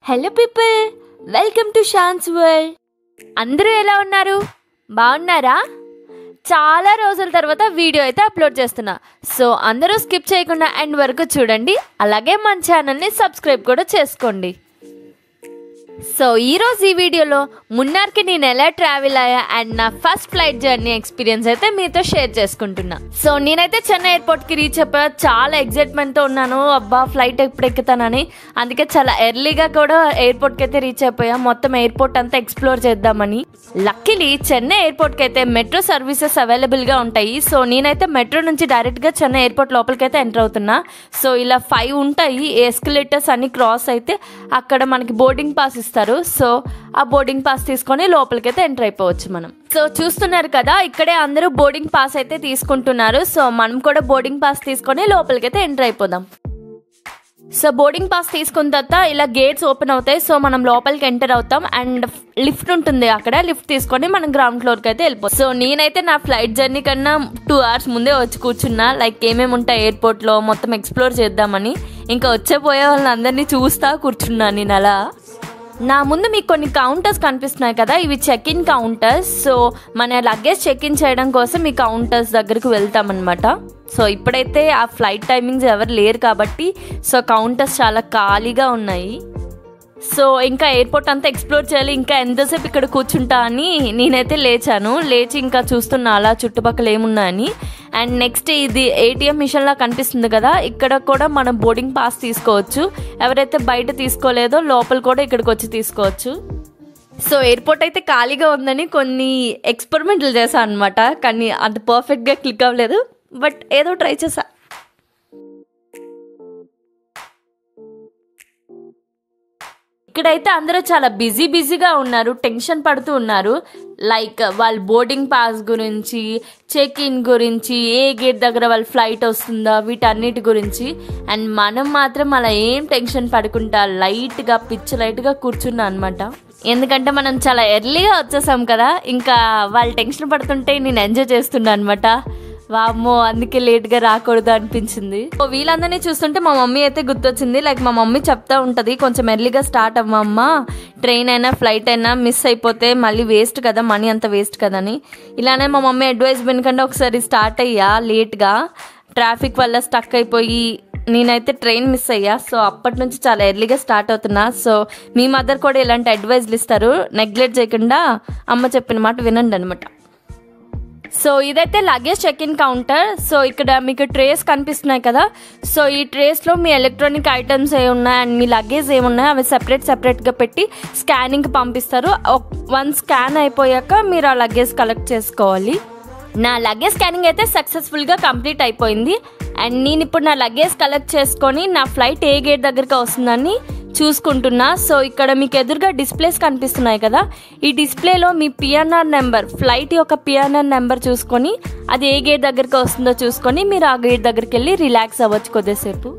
Hello people, welcome to Shan's world. అందరూ ఎలా ఉన్నారు? బాగున్నారా? చాలా రోజుల తర్వాత వీడియో అయితే అప్లోడ్ చేస్తున్నా. సో అందరూ స్కిప్ చేయకుండా ఎండ్ వరకు చూడండి. అలాగే మన ఛానల్ని సబ్స్క్రైబ్ కూడా చేసుకోండి. సో ఈరోజు ఈ వీడియోలో మున్నార్కి నేను ఎలా ట్రావెల్ అయ్యా అండ్ నా ఫస్ట్ ఫ్లైట్ జర్నీ ఎక్స్పీరియన్స్ అయితే మీతో షేర్ చేసుకుంటున్నా. సో నేనైతే చెన్నై ఎయిర్పోర్ట్కి రీచ్ అయిపోయా. చాలా ఎగ్జైట్మెంట్తో ఉన్నాను, అబ్బా ఫ్లైట్ ఎప్పుడు ఎక్కుతానని. అందుకే చాలా ఎర్లీగా కూడా ఎయిర్పోర్ట్కి అయితే రీచ్ అయిపోయా, మొత్తం ఎయిర్పోర్ట్ అంతా ఎక్స్ప్లోర్ చేద్దామని. లక్కీలీ చెన్నై ఎయిర్పోర్ట్కి అయితే మెట్రో సర్వీసెస్ అవైలబుల్గా ఉంటాయి. సో నేనైతే మెట్రో నుంచి డైరెక్ట్గా చెన్నై ఎయిర్పోర్ట్ లోపలికి అయితే ఎంటర్ అవుతున్నా. సో ఇలా 5 ఉంటాయి ఎస్కలేటర్స్ అన్ని క్రాస్ అయితే అక్కడ మనకి బోర్డింగ్ పాస్ ఇస్తారు. సో ఆ బోర్డింగ్ పాస్ తీసుకొని లోపలికైతే ఎంటర్ అయిపోవచ్చు మనం. సో చూస్తున్నారు కదా, ఇక్కడే అందరూ బోర్డింగ్ పాస్ అయితే తీసుకుంటున్నారు. సో మనం కూడా బోర్డింగ్ పాస్ తీసుకొని లోపలికైతే ఎంటర్ అయిపోదాం. సో బోర్డింగ్ పాస్ తీసుకున్న తర్వాత ఇలా గేట్స్ ఓపెన్ అవుతాయి. సో మనం లోపలికి ఎంటర్ అవుతాం అండ్ లిఫ్ట్ ఉంటుంది, అక్కడ లిఫ్ట్ తీసుకొని మనం గ్రౌండ్ ఫ్లోర్కి అయితే వెళ్ళిపోతాం. సో నేనైతే నా ఫ్లైట్ జర్నీ కన్నా 2 hours ముందే వచ్చి కూర్చున్నా. లైక్ ఏమేమి ఉంటాయి ఎయిర్పోర్ట్లో మొత్తం ఎక్స్ప్లోర్ చేద్దామని. ఇంకా వచ్చేపోయే వాళ్ళని అందరినీ చూస్తా కూర్చున్నా నేను అలా. నా ముందు మీకు కొన్ని కౌంటర్స్ కనిపిస్తున్నాయి కదా, ఇవి చెక్ ఇన్ కౌంటర్స్. సో మన లగేజ్ చెక్ ఇన్ చేయడం కోసం ఈ కౌంటర్స్ దగ్గరకు వెళ్తామన్నమాట. సో ఇప్పుడైతే ఆ ఫ్లైట్ టైమింగ్స్ ఎవరు లేరు కాబట్టి సో కౌంటర్స్ చాలా ఖాళీగా ఉన్నాయి. సో ఇంకా ఎయిర్పోర్ట్ అంతా ఎక్స్ప్లోర్ చేయాలి, ఇంకా ఎంతసేపు ఇక్కడ కూర్చుంటా అని నేనైతే లేచి ఇంకా చూస్తున్నా అలా చుట్టుపక్కల ఏమున్నాయని. అండ్ నెక్స్ట్ ఇది ఏటీఎం మిషన్లా కనిపిస్తుంది కదా, ఇక్కడ కూడా మనం బోర్డింగ్ పాస్ తీసుకోవచ్చు. ఎవరైతే బయట తీసుకోలేదో లోపల కూడా ఇక్కడికి వచ్చి తీసుకోవచ్చు. సో ఎయిర్పోర్ట్ అయితే ఖాళీగా ఉందని కొన్ని ఎక్స్పెరిమెంట్లు చేశాను అనమాట, కానీ అంత పర్ఫెక్ట్గా క్లిక్ అవ్వలేదు, బట్ ఏదో ట్రై చేశా. ఇక్కడైతే అందరూ చాలా బిజీగా ఉన్నారు, టెన్షన్ పడుతూ ఉన్నారు. లైక్ వాళ్ళ బోర్డింగ్ పాస్ గురించి, చెక్ ఇన్ గురించి, ఏ గేట్ దగ్గర వాళ్ళ ఫ్లైట్ వస్తుందా, వీటన్నిటి గురించి. అండ్ మనం మాత్రం అలా ఏం టెన్షన్ పడకుండా లైట్గా కూర్చున్నా అనమాట. ఎందుకంటే మనం చాలా ఎర్లీగా వచ్చేసాం కదా, ఇంకా వాళ్ళు టెన్షన్ పడుతుంటే నేను ఎంజాయ్ చేస్తున్నా అనమాట. వామ్మో, అందుకే లేట్గా రాకూడదు అనిపించింది. వీళ్ళందరినీ చూస్తుంటే మా మమ్మీ అయితే గుర్తొచ్చింది. లైక్ మా మమ్మీ చెప్తా ఉంటుంది, కొంచెం ఎర్లీగా స్టార్ట్ అవ్వమ్మా, ట్రైన్ అయినా ఫ్లైట్ అయినా మిస్ అయిపోతే మళ్ళీ వేస్ట్ కదా, మనీ అంత వేస్ట్ కదా అని. ఇలానే మా మమ్మీ అడ్వైస్ వినకుండా ఒకసారి స్టార్ట్ అయ్యా లేట్గా, ట్రాఫిక్ వల్ల స్టక్ అయిపోయి నేనైతే ట్రైన్ మిస్ అయ్యా. సో అప్పటి నుంచి చాలా ఎర్లీగా స్టార్ట్ అవుతున్నా. సో మీ మదర్ కూడా ఇలాంటి అడ్వైజ్లు ఇస్తారు, నెగ్లెక్ట్ చేయకుండా అమ్మ చెప్పిన మాట వినండి అనమాట. సో ఇదైతే luggage check in counter. So ఇక్కడ మీకు ట్రేస్ కనిపిస్తున్నాయి కదా, సో ఈ ట్రేస్లో మీ ఎలక్ట్రానిక్ ఐటమ్స్ ఏమున్నాయి అండ్ మీ లగేజ్ ఏమున్నాయి అవి సెపరేట్గా పెట్టి స్కానింగ్కి పంపిస్తారు. 1 స్కాన్ అయిపోయాక మీరు ఆ లగేజ్ కలెక్ట్ చేసుకోవాలి. నా లగేజ్ స్కానింగ్ అయితే సక్సెస్ఫుల్గా కంప్లీట్ అయిపోయింది. అండ్ నేను ఇప్పుడు నా లగేజ్ కలెక్ట్ చేసుకొని నా ఫ్లైట్ ఏ గేట్ దగ్గరికి వస్తుందని చూసుకుంటున్నా. సో ఇక్కడ మీకు ఎదురుగా డిస్ప్లేస్ కనిపిస్తున్నాయి కదా, ఈ డిస్ప్లేలో మీ పిఎన్ఆర్ నెంబర్, ఫ్లైట్ యొక్క పిఎన్ఆర్ నెంబర్ చూసుకొని అది ఏ గేట్ దగ్గరికి వస్తుందో చూసుకొని మీరు ఆ గేట్ దగ్గరికి వెళ్ళి రిలాక్స్ అవ్వచ్చు కొద్దిసేపు.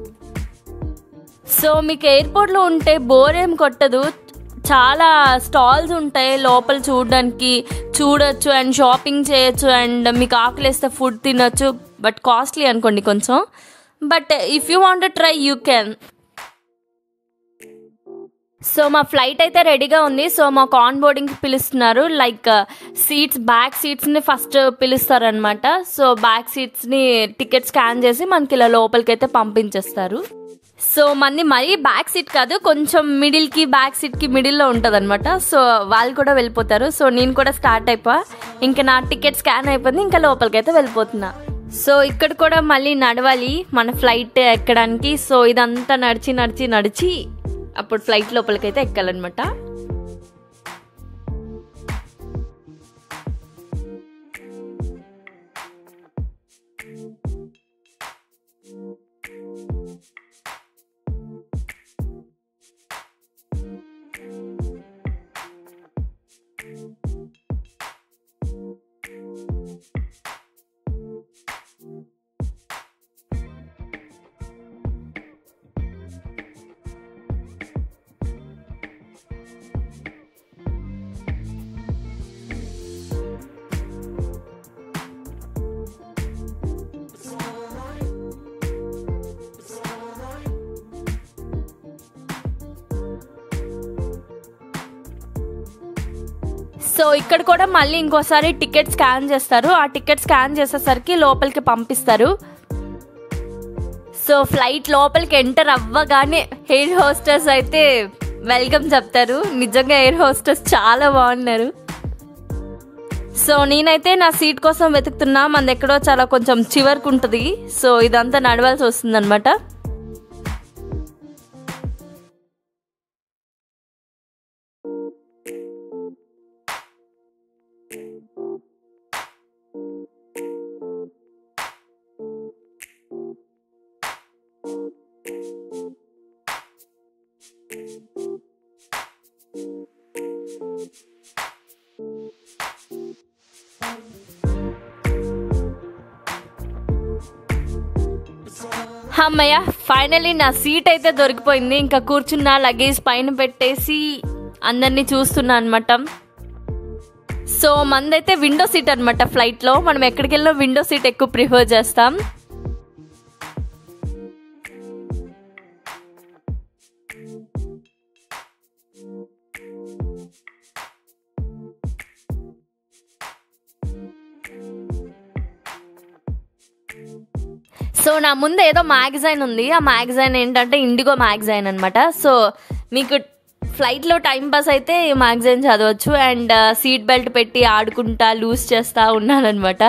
సో మీకు ఎయిర్పోర్ట్లో ఉంటే బోర్ ఏం కొట్టదు, చాలా స్టాల్స్ ఉంటాయి లోపల చూడొచ్చు అండ్ షాపింగ్ చేయొచ్చు అండ్ మీకు ఆకలిస్తే ఫుడ్ తినొచ్చు. బట్ కాస్ట్లీ అనుకోండి కొంచెం, but if you want to try you can. So మా ఫ్లైట్ అయితే రెడీగా ఉంది. సో మాకు ఆన్ బోర్డింగ్కి పిలుస్తున్నారు. లైక్ బ్యాక్ సీట్స్ని ఫస్ట్ పిలుస్తారనమాట. సో బ్యాక్ సీట్స్ని టికెట్ స్కాన్ చేసి మనకి ఇలా లోపలికి అయితే పంపించేస్తారు. సో మరీ బ్యాక్ సీట్ కాదు, కొంచెం మిడిల్కి బ్యాక్ సీట్కి మిడిల్లో ఉంటుంది అనమాట. సో వాళ్ళు కూడా వెళ్ళిపోతారు. సో నేను కూడా స్టార్ట్ అయిపోయా, ఇంకా నా టికెట్ స్కాన్ అయిపోయింది, ఇంకా లోపలికైతే వెళ్ళిపోతున్నా. సో ఇక్కడ కూడా మళ్ళీ నడవాలి మన ఫ్లైట్ ఎక్కడానికి. సో ఇదంతా నడిచి అప్పుడు ఫ్లైట్ లోపలికైతే ఎక్కాలన్నమాట. సో ఇక్కడ కూడా మళ్ళీ ఇంకోసారి టికెట్ స్కాన్ చేస్తారు. ఆ టికెట్ స్కాన్ చేసేసరికి లోపలికి పంపిస్తారు. సో ఫ్లైట్ లోపలికి ఎంటర్ అవ్వగానే ఎయిర్ హోస్టెస్ అయితే వెల్కమ్ చెప్తారు. నిజంగా ఎయిర్ హోస్టెస్ చాలా బాగున్నారు. సో నేనైతే నా సీట్ కోసం వెతుకుతున్నా. మనది ఎక్కడో చాలా కొంచెం చివరికి ఉంటుంది. సో ఇదంతా నడవాల్సి వస్తుంది అనమాట. అమ్మయ్య, ఫైనలీ నా సీట్ అయితే దొరికిపోయింది. ఇంకా కూర్చున్న లగేజ్ పైన పెట్టేసి అందరినీ చూస్తున్నా అనమాట. సో మందైతే విండో సీట్ అనమాట. ఫ్లైట్లో మనం ఎక్కడికి వెళ్ళినా విండో సీట్ ఎక్కువ ప్రిఫర్ చేస్తాం. సో నా ముందు ఏదో మ్యాగజైన్ ఉంది. ఆ మ్యాగజైన్ ఏంటంటే ఇండిగో మ్యాగజైన్ అనమాట. సో మీకు ఫ్లైట్లో టైం పాస్ అయితే ఈ మ్యాగజైన్ చదవచ్చు. అండ్ సీట్ బెల్ట్ పెట్టి ఆడుకుంటా లూజ్ చేస్తూ ఉన్నానమాట.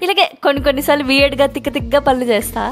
ఇలాగే కొన్నిసార్లు వియర్డ్గా తిక్కగా పనులు చేస్తా.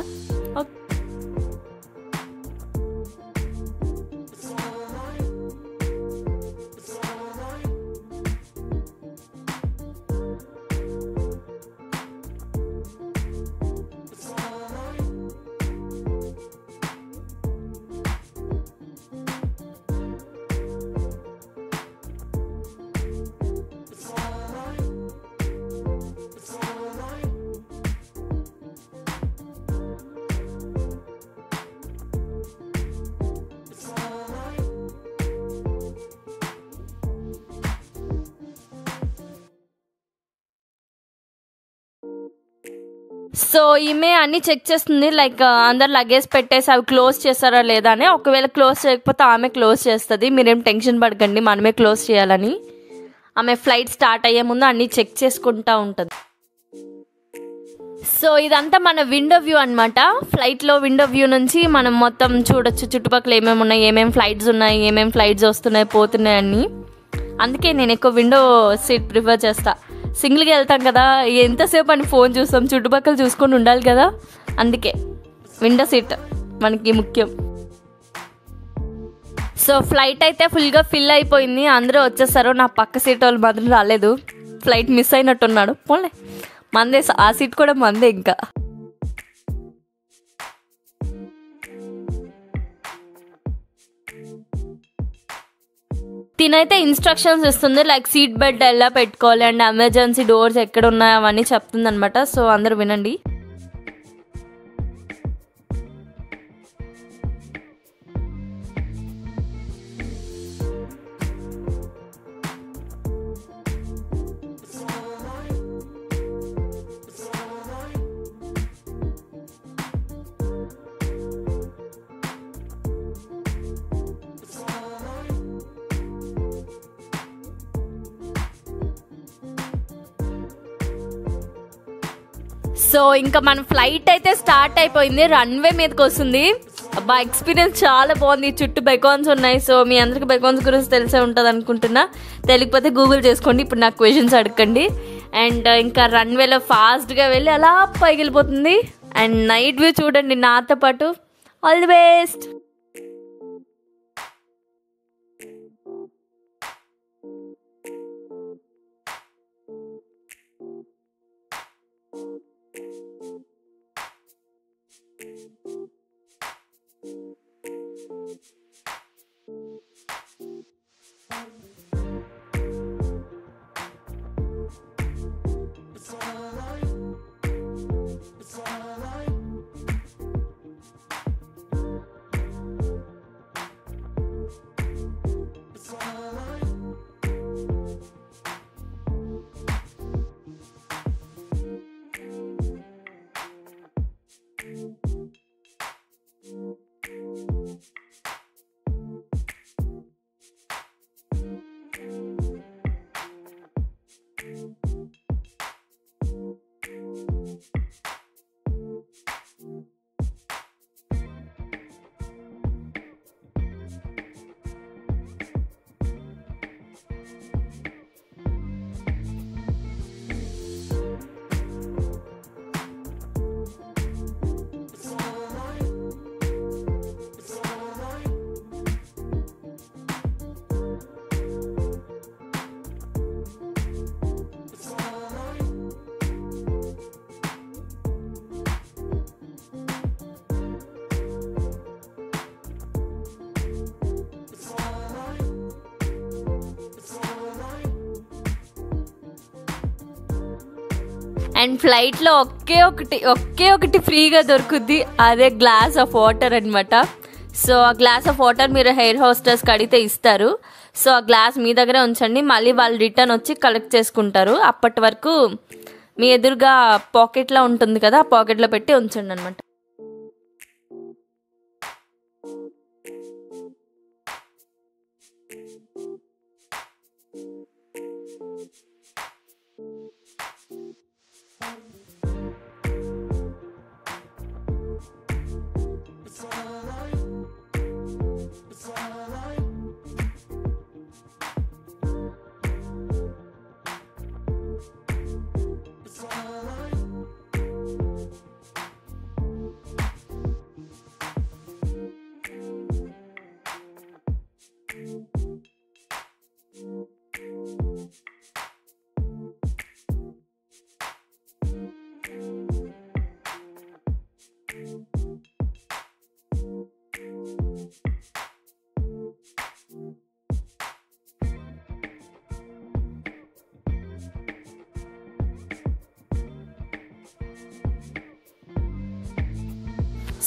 సో ఈమె అన్ని చెక్ చేస్తుంది. లైక్ అందరు లగేజ్ పెట్టేసి అవి క్లోజ్ చేస్తారా లేదా అని. ఒకవేళ క్లోజ్ చేయకపోతే ఆమె క్లోజ్ చేస్తుంది. మీరేం టెన్షన్ పడకండి, మనమే క్లోజ్ చేయాలని. ఆమె ఫ్లైట్ స్టార్ట్ అయ్యే ముందు అన్ని చెక్ చేసుకుంటూ ఉంటుంది. సో ఇదంతా మన విండో వ్యూ అనమాట. ఫ్లైట్లో విండో వ్యూ నుంచి మనం మొత్తం చూడొచ్చు చుట్టుపక్కల ఏమేమి ఉన్నాయి, ఏమేమి ఫ్లైట్స్ ఉన్నాయి, ఏమేమి ఫ్లైట్స్ వస్తున్నాయి పోతున్నాయి అన్నీ. అందుకే నేను ఎక్కువ విండో సీట్ ప్రిఫర్ చేస్తా. సింగిల్గా వెళ్తాం కదా, ఎంతసేపు అని ఫోన్ చూస్తాం, చుట్టుపక్కల చూసుకొని ఉండాలి కదా. అందుకే విండో సీట్ మనకి ముఖ్యం. సో ఫ్లైట్ అయితే ఫుల్గా ఫిల్ అయిపోయింది. అందరూ వచ్చేస్తారు. నా పక్క సీట్ వాళ్ళు మాత్రం రాలేదు. ఫ్లైట్ మిస్ అయినట్టున్నాడు. పోలే, మందే, ఆ సీట్ కూడా మందే. ఇంకా తినైతే ఇన్స్ట్రక్షన్స్ ఇస్తుంది. లైక్ సీట్ బెల్ట్ ఎలా పెట్టుకోవాలి అండ్ ఎమర్జెన్సీ డోర్స్ ఎక్కడ ఉన్నాయి అవన్నీ చెప్తుంది అనమాట. సో అందరూ వినండి. సో ఇంకా మన ఫ్లైట్ అయితే స్టార్ట్ అయిపోయింది. రన్వే మీదకి వస్తుంది. అబ్బా, ఎక్స్పీరియన్స్ చాలా బాగుంది. చుట్టూ బెకాన్స్ ఉన్నాయి. సో మీ అందరికి బెకాన్స్ గురించి తెలిసే ఉంటుంది అనుకుంటున్నా. తెలియకపోతే గూగుల్ చేసుకోండి. ఇప్పుడు నాకు క్వశ్చన్స్ అడగండి. అండ్ ఇంకా రన్వేలో ఫాస్ట్గా వెళ్ళి అలా పైకి వెళ్ళిపోతుంది. అండ్ నైట్ వ్యూ చూడండి నాతో పాటు. All the best. అండ్ ఫ్లైట్లో ఒకే ఒకటి ఫ్రీగా దొరుకుద్ది, అదే గ్లాస్ ఆఫ్ వాటర్ అనమాట. సో ఆ గ్లాస్ ఆఫ్ వాటర్ మీరు హెయిర్ హోస్టర్స్కి అడిగితే ఇస్తారు. సో ఆ గ్లాస్ మీ దగ్గరే ఉంచండి, మళ్ళీ వాళ్ళు రిటర్న్ వచ్చి కలెక్ట్ చేసుకుంటారు. అప్పటి వరకు మీ ఎదురుగా పాకెట్లో ఉంటుంది కదా, ఆ పాకెట్లో పెట్టి ఉంచండి అనమాట.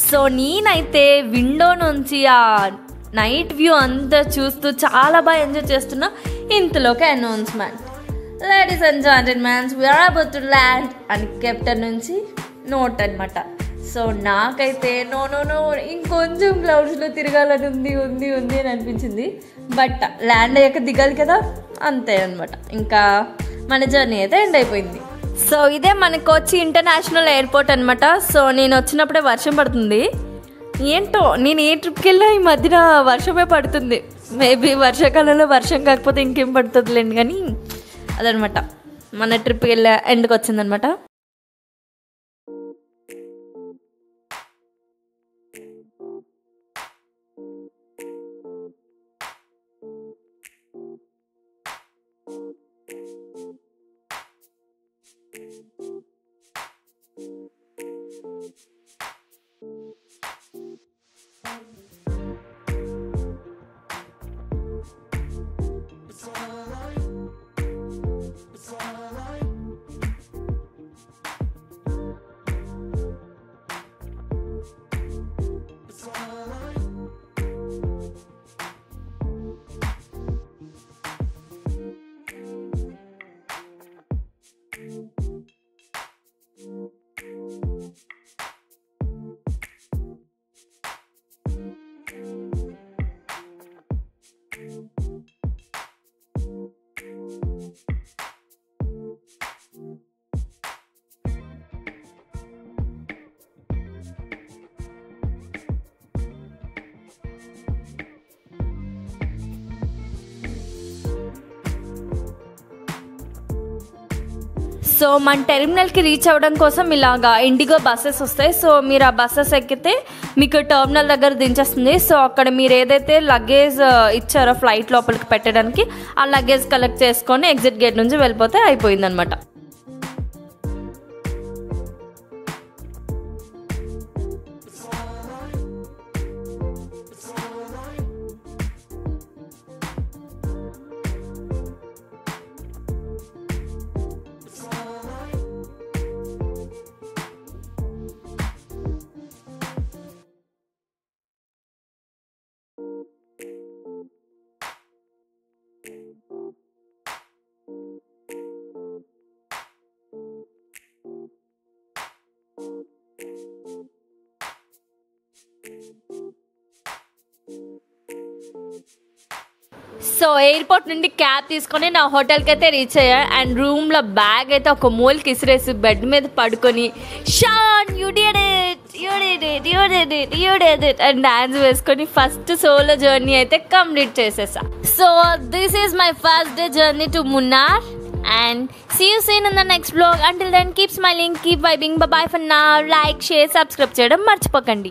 సో నేనైతే విండో నుంచి ఆ నైట్ వ్యూ అంతా చూస్తూ చాలా బాగా ఎంజాయ్ చేస్తున్నా. ఇంతలోకి announcement, ladies and gentlemens we are about to land అని కెప్టెన్ నుంచి నోట్ అనమాట. సో నాకైతే నో ఇంకొంచెం క్లౌడ్స్లో తిరగాలని ఉంది అని అనిపించింది. బట్ ల్యాండ్ అయ్యాక దిగాలి కదా, అంతే అనమాట. ఇంకా మన జర్నీ అయితే ఎండ్ అయిపోయింది. సో ఇదే మన కొచ్చి ఇంటర్నేషనల్ ఎయిర్పోర్ట్ అనమాట. సో నేను వచ్చినప్పుడే వర్షం పడుతుంది. ఏంటో నేను ఏ ట్రిప్కి వెళ్ళినా ఈ మధ్యన వర్షమే పడుతుంది. మేబీ వర్షాకాలంలో వర్షం కాకపోతే ఇంకేం పడుతుందిలేండి, కానీ అదనమాట మన ట్రిప్కి వెళ్ళే ఎండ్కి వచ్చిందనమాట. సో మన టెర్మినల్కి రీచ్ అవ్వడం కోసం ఇలాగా ఇండిగో బస్సెస్ వస్తాయి. సో మీరు ఆ బస్సెస్ ఎక్కితే మీకు టెర్మినల్ దగ్గర దించేస్తుంది. సో అక్కడ మీరు ఏదైతే లగేజ్ ఇచ్చారో ఫ్లైట్ లోపలికి పెట్టడానికి, ఆ లగేజ్ కలెక్ట్ చేసుకొని ఎగ్జిట్ గేట్ నుంచి వెళ్ళిపోతే అయిపోయిందనమాట. సో ఎయిర్పోర్ట్ నుండి క్యాబ్ తీసుకొని నా హోటల్కి అయితే రీచ్ అయ్యా. అండ్ రూమ్లో బ్యాగ్ అయితే ఒక మూలకి ఇసిరేసి బెడ్ మీద పడుకొని Shan you did it and dance వేసుకొని ఫస్ట్ సోలో జర్నీ అయితే కంప్లీట్ చేసేసా. So this is my first day journey to Munnar and see you soon in the next vlog. Until then, keep smiling, keep vibing. Bye bye for now. Like, share, subscribe చేయడం మర్చిపోకండి.